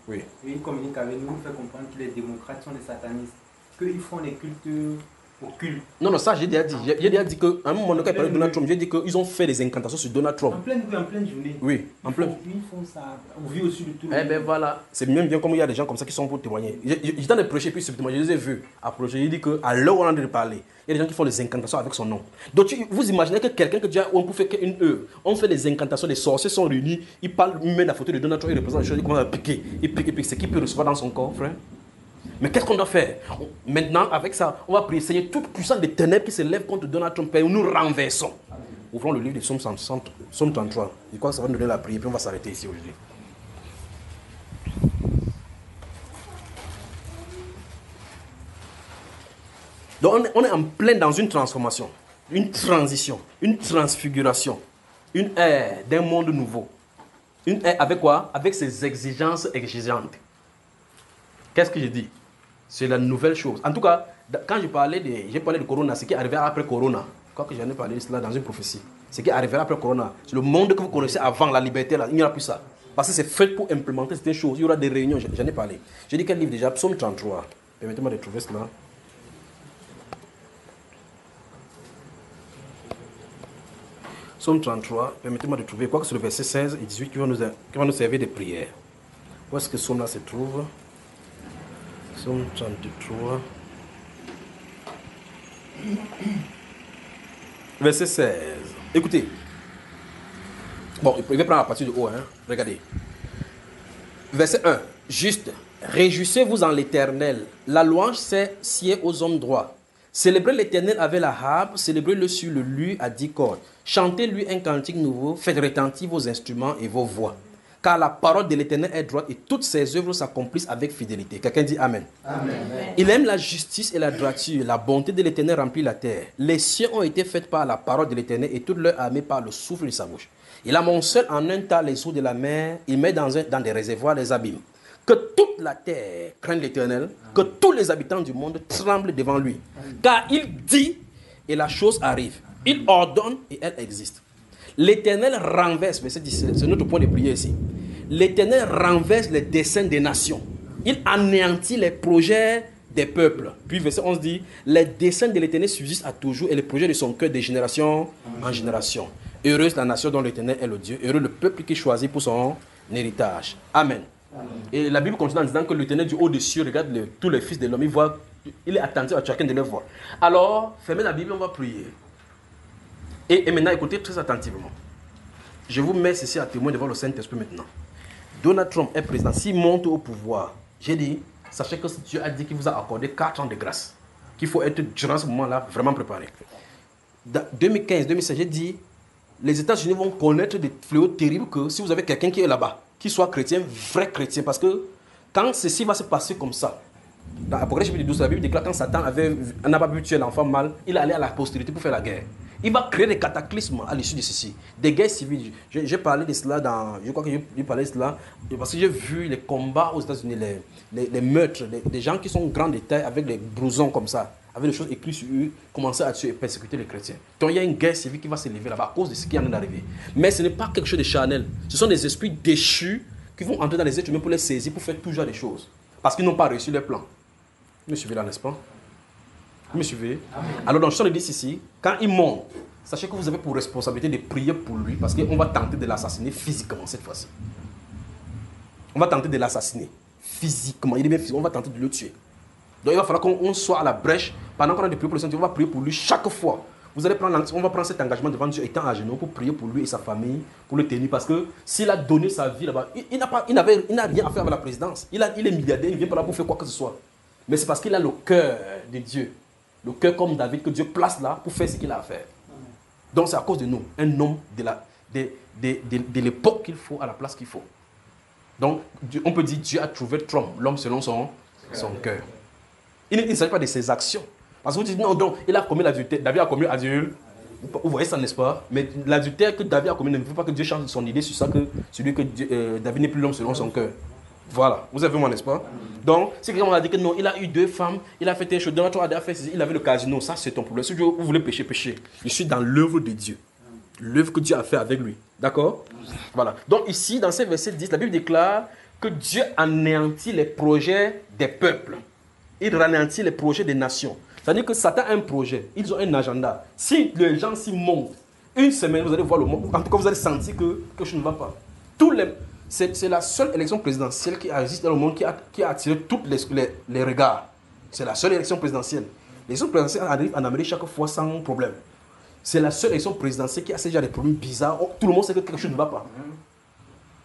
il communique avec nous, il fait comprendre que les démocrates sont des satanistes, qu'ils font des cultes occulte. Non, ça j'ai déjà dit. J'ai déjà dit qu'à un moment donné, quand il parlait de Donald Trump, j'ai dit qu'ils ont fait des incantations sur Donald Trump. En pleine journée. Oui, en pleine. Ils font ça. On vit au-dessus de tout. Eh bien voilà, c'est même bien comme il y a des gens comme ça qui sont pour témoigner. J'étais en train de prêcher, puis subtilement, je les ai vus approcher. Il dit qu'à l'heure où on est en train de parler, il y a des gens qui font des incantations avec son nom. Donc vous imaginez que quelqu'un que déjà on peut faire une heure, on fait des incantations, les sorciers sont réunis, ils parlent, ils mettent la photo de Donald Trump, ils représentent les choses, ils commencent à piquer. Il pique, c'est qui peut recevoir dans son corps, frère. Mais qu'est-ce qu'on doit faire? Maintenant, avec ça, on va prier, Seigneur, toute puissance des ténèbres qui se lève contre Donald Trump, et nous renversons. Ouvrons le livre de Psaume 33. Je crois que ça va nous donner la prière, puis on va s'arrêter ici aujourd'hui. Donc on est en plein dans une transformation, une transition, une transfiguration, une ère d'un monde nouveau. Une ère avec quoi? Avec ses exigences exigeantes. Qu'est-ce que j'ai dit? C'est la nouvelle chose. En tout cas, quand j'ai parlé de Corona, ce qui arrivera après Corona, je crois que j'en ai parlé de cela dans une prophétie. Ce qui arrivera après Corona, c'est le monde que vous connaissez avant la liberté, là, il n'y aura plus ça. Parce que c'est fait pour implémenter certaines choses. Il y aura des réunions, j'en ai parlé. J'ai dit quel livre déjà? Psaume 33. Permettez-moi de trouver cela. Psaume 33, permettez-moi de trouver, quoi que c'est le verset 16 et 18 qui va nous servir de prière. Où est-ce que ce psaume-là se trouve? Psaume 33. Verset 16. Écoutez. Bon, il va prendre à partir du haut, hein. Regardez. Verset 1. Juste. Réjouissez-vous en l'Éternel. La louange sied aux hommes droits. Célébrez l'Éternel avec la harpe, célébrez-le sur le luth à 10 cordes. Chantez-lui un cantique nouveau, faites retentir vos instruments et vos voix. Car la parole de l'Éternel est droite et toutes ses œuvres s'accomplissent avec fidélité. Quelqu'un dit Amen. Amen. Il aime la justice et la droiture. La bonté de l'Éternel remplit la terre. Les cieux ont été faits par la parole de l'Éternel et toute leur armée par le souffle de sa bouche. Il amoncelle en un tas les eaux de la mer. Il met dans des réservoirs les abîmes. Que toute la terre craigne l'Éternel, que tous les habitants du monde tremblent devant lui. Car il dit et la chose arrive. Il ordonne et elle existe. L'Éternel renverse, verset 17, c'est notre point de prière ici. L'Éternel renverse les desseins des nations. Il anéantit les projets des peuples. Puis verset 11 dit, les desseins de l'Éternel subsistent à toujours et les projets de son cœur de génération en génération. Heureuse la nation dont l'Éternel est le Dieu. Heureux le peuple qui choisit pour son héritage. Amen. Et la Bible continue en disant que l'Éternel du haut des cieux regarde tous les fils de l'homme. Il est attentif à chacun de leurs voix. Alors, fermez la Bible, on va prier. Et maintenant, écoutez très attentivement. Je vous mets ceci à témoin devant le Saint-Esprit maintenant. Donald Trump est président. S'il monte au pouvoir, j'ai dit, sachez que Dieu a dit qu'il vous a accordé 4 ans de grâce. Qu'il faut être, durant ce moment-là, vraiment préparé. Dans 2015-2016, j'ai dit, les États-Unis vont connaître des fléaux terribles que si vous avez quelqu'un qui est là-bas, qu'il soit chrétien, vrai chrétien. Parce que quand ceci va se passer comme ça, dans Apocalypse chapitre 12, la Bible déclare quand Satan n'a pas pu tuer l'enfant mâle, il allait à la postérité pour faire la guerre. Il va créer des cataclysmes à l'issue de ceci. Des guerres civiles. J'ai parlé de cela je crois que j'ai parlé de cela parce que j'ai vu les combats aux États-Unis, les meurtres, des gens qui sont grands détails avec des blousons comme ça, avec des choses écrites sur eux, commencer à tuer et persécuter les chrétiens. Donc il y a une guerre civile qui va se lever là-bas à cause de ce qui en est arrivé. Mais ce n'est pas quelque chose de charnel. Ce sont des esprits déchus qui vont entrer dans les êtres humains pour les saisir, pour faire tout genre de choses. Parce qu'ils n'ont pas réussi leur plan. Vous me suivez là, n'est-ce pas? Vous me suivez? Alors dans le chant de 10 ici, quand il monte, sachez que vous avez pour responsabilité de prier pour lui parce qu'on va tenter de l'assassiner physiquement cette fois-ci. On va tenter de l'assassiner physiquement. Il est bien physiquement, on va tenter de le tuer. Donc il va falloir qu'on soit à la brèche. Pendant qu'on a des prières pour le Seigneur, on va prier pour lui chaque fois. On va prendre cet engagement devant Dieu étant à genoux pour prier pour lui et sa famille, pour le tenir. Parce que s'il a donné sa vie là-bas, il n'a rien à faire avec la présidence. Il est milliardaire, il ne vient pas là pour faire quoi que ce soit. Mais c'est parce qu'il a le cœur de Dieu. Le cœur comme David que Dieu place là pour faire ce qu'il a à faire. Donc c'est à cause de nous, un homme de l'époque qu'il faut à la place qu'il faut. Donc on peut dire Dieu a trouvé Trump, l'homme selon son cœur. Il ne s'agit pas de ses actions. Parce que vous dites non, donc il a commis l'adultère, David a commis l'adultère. Vous voyez ça, n'est-ce pas? Mais l'adultère que David a commis ne veut pas que Dieu change son idée sur ça, que celui que David n'est plus l'homme selon son cœur. Voilà, vous avez vu moi, n'est-ce pas? Donc, si quelqu'un m'a dit que non, il a eu 2 femmes, il a fait des choses, il avait le casino, ça c'est ton problème. Si vous voulez pécher, péchez. Je suis dans l'œuvre de Dieu. L'œuvre que Dieu a fait avec lui. D'accord? Voilà. Donc ici, dans ces versets 10, la Bible déclare que Dieu anéantit les projets des peuples. Il ranéantit les projets des nations. C'est-à-dire que Satan a un projet, ils ont un agenda. Si les gens s'y montent, une semaine, vous allez voir le monde. En tout cas, vous allez sentir que quelque chose ne va pas. C'est la seule élection présidentielle qui existe dans le monde qui a attiré tous les regards. C'est la seule élection présidentielle. L'élection présidentielle arrive en Amérique chaque fois sans problème. C'est la seule élection présidentielle qui a ce genre de problèmes bizarres. Oh, tout le monde sait que quelque chose ne va pas.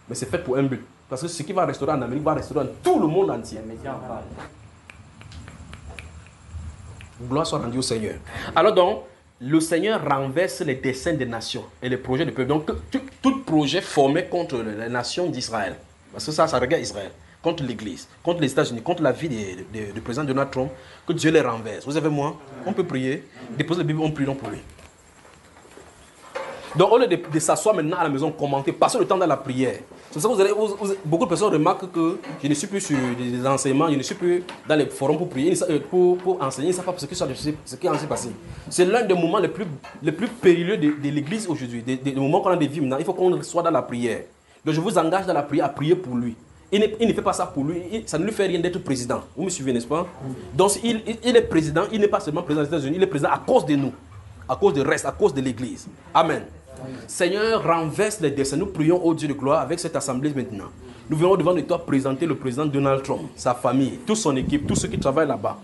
Mais c'est fait pour un but. Parce que ce qui va restaurer en Amérique va restaurer dans tout le monde entier. Gloire soit rendue au Seigneur. Alors donc, le Seigneur renverse les desseins des nations et les projets du peuple. Donc, tout projet formé contre les nations d'Israël, parce que ça regarde Israël, contre l'Église, contre les États-Unis, contre la vie du président Donald Trump, que Dieu les renverse. Vous avez moi, on peut prier, déposer la Bible, on prie pour lui. Donc, au lieu de s'asseoir maintenant à la maison, commenter, passer le temps dans la prière. C'est pour ça que beaucoup de personnes remarquent que je ne suis plus sur des enseignements, je ne suis plus dans les forums pour prier, pour enseigner, ils ne savent pas ce qui est en s'est passé. C'est l'un des moments les plus périlleux de l'Église aujourd'hui, des moments qu'on a des vies maintenant. Il faut qu'on soit dans la prière. Donc, je vous engage dans la prière à prier pour lui. Il ne fait pas ça pour lui, ça ne lui fait rien d'être président. Vous me suivez, n'est-ce pas? Donc, il est président, il n'est pas seulement président des États-Unis, il est président à cause de nous, à cause du reste, à cause de l'Église. Amen. Seigneur, renverse les desseins. Nous prions au Dieu de gloire avec cette assemblée maintenant. Nous venons devant toi présenter le président Donald Trump, sa famille, toute son équipe, tous ceux qui travaillent là-bas.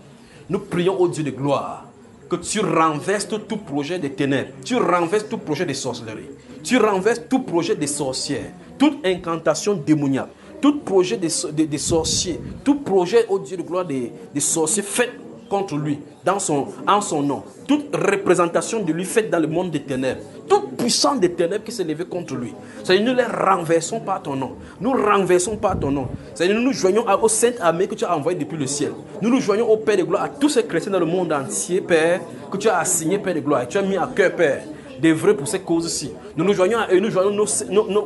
Nous prions au Dieu de gloire que tu renverses tout projet de ténèbres, tu renverses tout projet de sorcellerie, tu renverses tout projet de sorcières, toute incantation démoniaque, tout projet de sorciers, tout projet au Dieu de gloire des sorciers fait contre lui, en son nom. Toute représentation de lui faite dans le monde des ténèbres, toute puissance des ténèbres qui s'est levée contre lui. C'est-à-dire, nous les renversons par ton nom. Nous renversons par ton nom. C'est-à-dire, nous nous joignons aux saintes armées que tu as envoyées depuis le ciel. Nous nous joignons au Père de gloire, à tous ces chrétiens dans le monde entier, Père, que tu as assigné, Père de gloire. Et tu as mis à cœur, Père, d'œuvrer pour ces causes-ci. Nous nous joignons à eux, nous joignons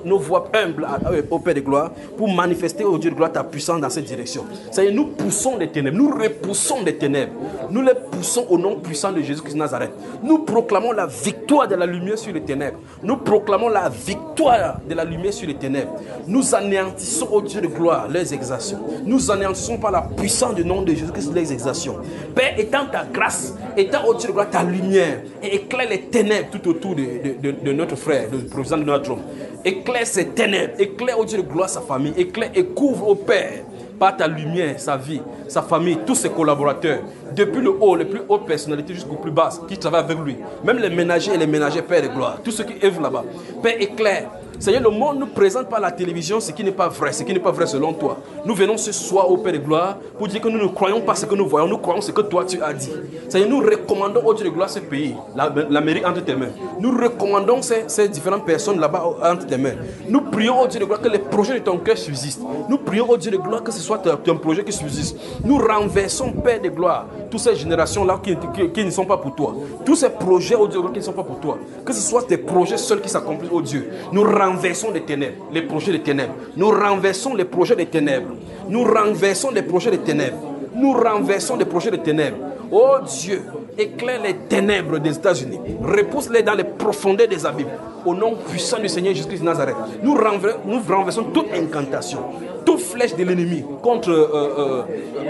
nos voix humbles au Père de gloire pour manifester au Dieu de gloire ta puissance dans cette direction. C'est-à-dire, nous poussons les ténèbres, nous repoussons les ténèbres, nous les poussons au nom puissant de Jésus-Christ de Nazareth. Nous proclamons la victoire de la lumière sur les ténèbres. Nous proclamons la victoire de la lumière sur les ténèbres. Nous anéantissons au Dieu de gloire leurs exactions. Nous anéantissons par la puissance du nom de Jésus-Christ leurs exactions. Père, étends ta grâce, étends au Dieu de gloire ta lumière et éclaire les ténèbres tout autour de notre frère, le président de notre Trump. Éclaire ses ténèbres, éclaire au Dieu de gloire sa famille, éclaire et couvre au Père par ta lumière sa vie, sa famille, tous ses collaborateurs, depuis le haut, les plus hautes personnalités jusqu'aux plus basses qui travaillent avec lui, même les ménagers et les ménagères, Père de gloire, tous ceux qui œuvrent là-bas. Père, éclaire. Seigneur, le monde nous présente par la télévision ce qui n'est pas vrai, ce qui n'est pas vrai selon toi. Nous venons ce soir au Père de gloire pour dire que nous ne croyons pas ce que nous voyons, nous croyons ce que toi tu as dit. Seigneur, nous recommandons au Dieu de gloire ce pays, l'Amérique entre tes mains. Nous recommandons ces différentes personnes là-bas entre tes mains. Nous prions au Dieu de gloire que les projets de ton cœur subsistent. Nous prions au Dieu de gloire que ce soit ton projet qui subsiste. Nous renversons, Père de gloire, toutes ces générations-là qui ne sont pas pour toi. Tous ces projets au Dieu de gloire qui ne sont pas pour toi. Que ce soit tes projets seuls qui s'accomplissent au Dieu. Nous renversons les ténèbres, les projets des ténèbres. Nous renversons les projets des ténèbres. Nous renversons les projets des ténèbres. Nous renversons les projets des ténèbres. Oh Dieu, éclaire les ténèbres des États-Unis. Repousse-les dans les profondeurs des abîmes. Au nom puissant du Seigneur Jésus-Christ de Nazareth. Nous renversons toute incantation, toute flèche de l'ennemi contre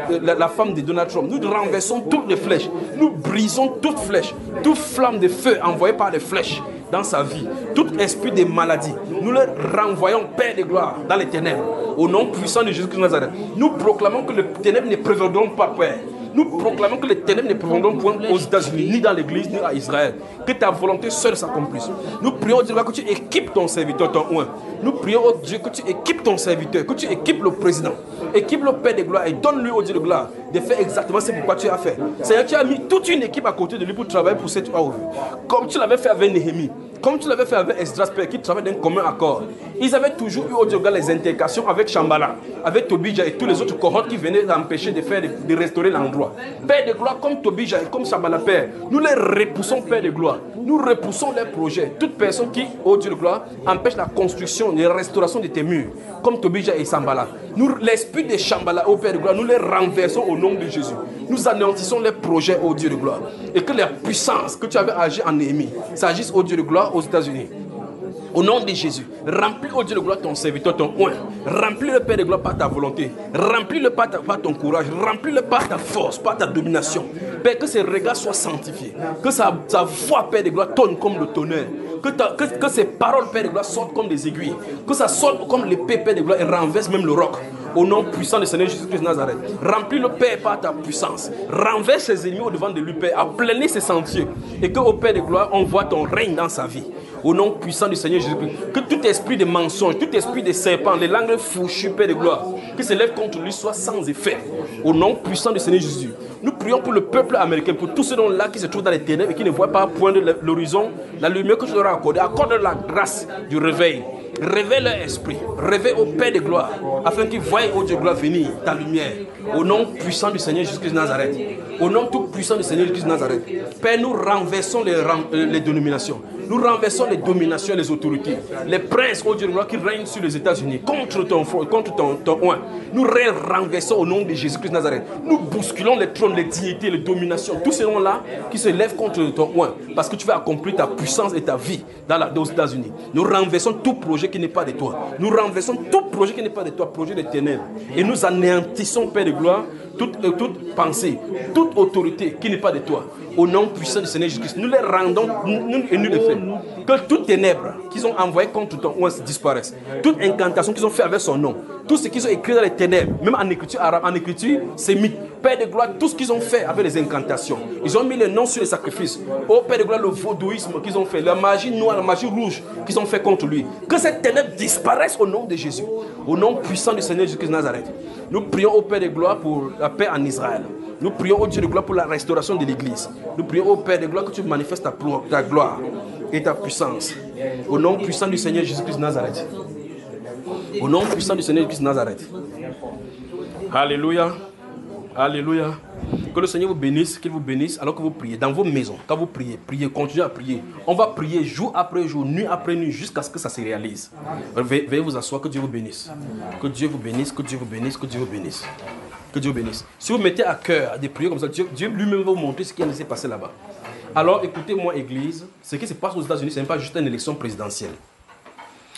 la femme de Donald Trump. Nous renversons toutes les flèches. Nous brisons toute flèche, toute flamme de feu envoyée par les flèches dans sa vie, tout esprit de maladie, nous le renvoyons, Père de gloire, dans les ténèbres, au nom puissant de Jésus-Christ de Nazareth. Nous proclamons que les ténèbres ne prévaudront pas, Père. Nous proclamons que les ténèbres ne prévaudront point aux États-Unis, ni dans l'Église, ni à Israël. Que ta volonté seule s'accomplisse. Nous prions au Dieu que tu équipes ton serviteur, ton oint. Nous prions au Dieu que tu équipes ton serviteur, que tu équipes le président, équipe le Père de gloire et donne-lui au Dieu de gloire de faire exactement ce pourquoi tu as fait. Seigneur, tu as mis toute une équipe à côté de lui pour travailler pour cette œuvre. Comme tu l'avais fait avec Néhémie, comme tu l'avais fait avec Esdras, Père, qui travaillent d'un commun accord. Ils avaient toujours eu au Dieu de gloire les intercations avec Shambhala, avec Tobija et tous les autres cohortes qui venaient empêcher de restaurer l'endroit. Père de gloire, comme Tobija et comme Shambhala, Père, nous les repoussons, Père de gloire. Nous repoussons leurs projets. Toute personne qui, au Dieu de gloire, empêche la construction, la restauration de tes murs, comme Tobija et Shambhala. L'esprit de Shambhala, au Père de gloire, nous les renversons au nom de Jésus. Nous anéantissons les projets, au Dieu de gloire. Et que la puissance que tu avais agi en Néhémie s'agisse au Dieu de gloire aux États-Unis. Au nom de Jésus, remplis, oh Dieu de gloire, ton serviteur, ton oint. Remplis le Père de gloire par ta volonté. Remplis-le par ton courage. Remplis-le par ta force, par ta domination. Père, que ses regards soient sanctifiés. Que sa voix, Père de gloire, tonne comme le tonnerre. Que ses paroles, Père de gloire, sortent comme des aiguilles. Que ça sorte comme l'épée, Père de gloire, et renverse même le roc. Au nom puissant du Seigneur Jésus-Christ de Nazareth. Remplis le Père par ta puissance. Renverse ses ennemis au devant de lui, Père. Aplanis ses sentiers. Et que, au Père de gloire, on voit ton règne dans sa vie. Au nom puissant du Seigneur Jésus-Christ. Que tout esprit de mensonge, tout esprit de serpent, les langues fouchues, Père de gloire, que se lève contre lui soit sans effet. Au nom puissant du Seigneur Jésus. Nous prions pour le peuple américain, pour tous ceux-là qui se trouvent dans les ténèbres et qui ne voient pas poindre l'horizon, la lumière que tu leur as accordée. Accorde la grâce du réveil. Réveille leur esprit, réveille au Père de gloire, afin qu'ils voient, ô Dieu de gloire, venir ta lumière. Au nom puissant du Seigneur Jésus-Christ de Nazareth. Au nom tout puissant du Seigneur Jésus-Christ de Nazareth. Père, nous renversons les dénominations. Nous renversons les dominations et les autorités. Les princes, ô Dieu de gloire, qui règnent sur les États-Unis contre ton oint. Nous renversons au nom de Jésus-Christ de Nazareth. Nous bousculons les trônes, les dignités, les dominations. Tous ces noms-là qui se lèvent contre ton oint. Parce que tu vas accomplir ta puissance et ta vie aux États-Unis. Nous renversons tout projet qui n'est pas de toi. Nous renversons tout projet qui n'est pas de toi, projet de ténèbres. Et nous anéantissons, Père de gloire, toute pensée, toute autorité qui n'est pas de toi. Au nom puissant du Seigneur Jésus-Christ, nous les rendons et nous les faisons. Que toutes ténèbres qu'ils ont envoyées contre ton oint disparaissent. Toute incantation qu'ils ont fait avec son nom. Tout ce qu'ils ont écrit dans les ténèbres, même en écriture arabe, en écriture sémite. Père de gloire, tout ce qu'ils ont fait avec les incantations. Ils ont mis les noms sur les sacrifices. Oh Père de gloire, le vaudouisme qu'ils ont fait, la magie noire, la magie rouge qu'ils ont fait contre lui. Que ces ténèbres disparaissent au nom de Jésus. Au nom puissant du Seigneur Jésus-Christ de Nazareth. Nous prions au Père de gloire pour la paix en Israël. Nous prions au Dieu de gloire pour la restauration de l'Église. Nous prions au Père de gloire que tu manifestes ta gloire et ta puissance. Au nom puissant du Seigneur Jésus-Christ de Nazareth. Au nom puissant du Seigneur Jésus-Christ de Nazareth. Alléluia. Alléluia. Que le Seigneur vous bénisse, qu'il vous bénisse alors que vous priez. Dans vos maisons, quand vous priez, priez, continuez à prier. On va prier jour après jour, nuit après nuit, jusqu'à ce que ça se réalise. Veuillez vous asseoir, que Dieu vous bénisse. Que Dieu vous bénisse, que Dieu vous bénisse, que Dieu vous bénisse. Que Dieu vous bénisse. Si vous mettez à cœur des prières comme ça, Dieu lui-même va vous montrer ce qui s'est passé là-bas. Alors écoutez-moi, Église, ce qui se passe aux États-Unis, ce n'est pas juste une élection présidentielle.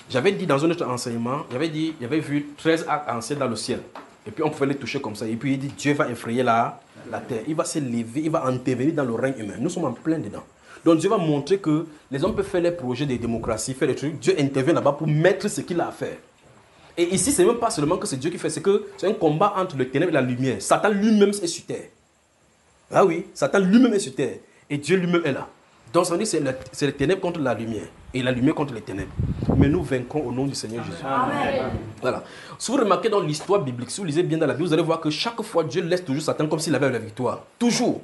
J'avais dit dans un autre enseignement, j'avais vu 13 arcs-en-ciel dans le ciel. Et puis on pouvait les toucher comme ça. Et puis il dit, Dieu va effrayer la terre. Il va se lever, il va intervenir dans le règne humain. Nous sommes en plein dedans. Donc Dieu va montrer que les hommes peuvent faire les projets de démocratie, faire des trucs. Dieu intervient là-bas pour mettre ce qu'il a à faire. Et ici, ce n'est même pas seulement que c'est Dieu qui fait, c'est que c'est un combat entre le ténèbre et la lumière. Satan lui-même est sur terre. Ah oui, Satan lui-même est sur terre. Et Dieu lui-même est là. Donc ça veut dire que c'est le ténèbre contre la lumière. Et la lumière contre les ténèbres. Mais nous vaincrons au nom du Seigneur Jésus. Amen. Voilà. Si vous remarquez dans l'histoire biblique, si vous lisez bien dans la Bible, vous allez voir que chaque fois, Dieu laisse toujours Satan comme s'il avait la victoire. Toujours.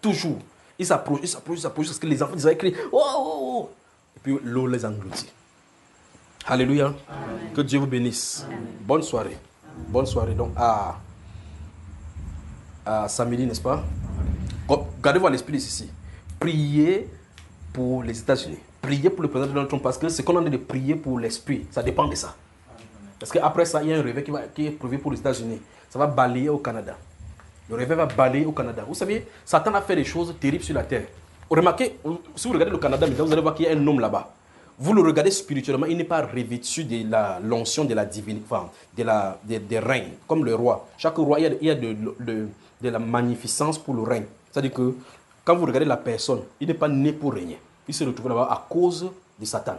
Toujours. Il s'approche, parce que les enfants d'Israël crient « Oh, oh, oh !» Et puis l'eau les engloutit. Alléluia. Amen. Que Dieu vous bénisse. Amen. Bonne soirée. Bonne soirée. Donc à samedi, n'est-ce pas? Gardez-vous à l'esprit ici. Priez pour les États-Unis. Priez pour le président Donald Trump parce que ce qu'on a de prier pour l'esprit, ça dépend de ça. Parce qu'après ça, il y a un réveil qui est prévu pour les États-Unis. Ça va balayer au Canada. Le réveil va balayer au Canada. Vous savez, Satan a fait des choses terribles sur la terre. Remarquez, si vous regardez le Canada, vous allez voir qu'il y a un homme là-bas. Vous le regardez spirituellement, il n'est pas revêtu de l'onction de la divinité, enfin, des règnes, comme le roi. Chaque roi, il y a de la magnificence pour le règne. C'est-à-dire que quand vous regardez la personne, il n'est pas né pour régner. Il s'est retrouvé là-bas à cause de Satan.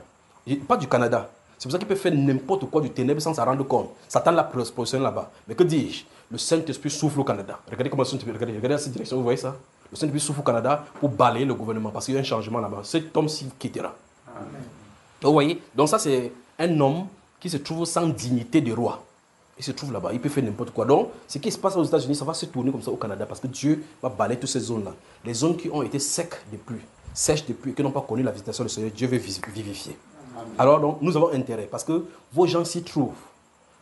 Pas du Canada. C'est pour ça qu'il peut faire n'importe quoi du ténèbre sans s'en rendre compte. Satan l'a positionné là-bas. Mais que dis-je? Le Saint-Esprit souffle au Canada. Regardez comment le Saint-Esprit, regardez dans cette direction, vous voyez ça? Le Saint-Esprit souffle au Canada pour balayer le gouvernement parce qu'il y a un changement là-bas. Cet homme-ci quittera. Amen. Vous voyez? Donc ça, c'est un homme qui se trouve sans dignité de roi. Il se trouve là-bas, il peut faire n'importe quoi. Donc, ce qui se passe aux États-Unis, ça va se tourner comme ça au Canada parce que Dieu va balayer toutes ces zones-là. Les zones qui ont été secs de pluie, sèches de pluie, qui n'ont pas connu la visitation du Seigneur, Dieu veut vivifier. Amen. Alors, donc, nous avons intérêt parce que vos gens s'y trouvent.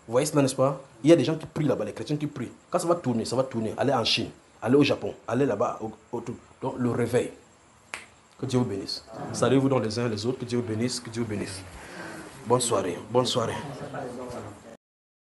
Vous voyez cela, n'est-ce pas? Il y a des gens qui prient là-bas, les chrétiens qui prient. Quand ça va tourner. Aller en Chine, aller au Japon, aller là-bas, autour. Donc, le réveil. Que Dieu vous bénisse. Saluez-vous dans les uns et les autres. Que Dieu vous bénisse, que Dieu vous bénisse. Bonne soirée. Bonne soirée.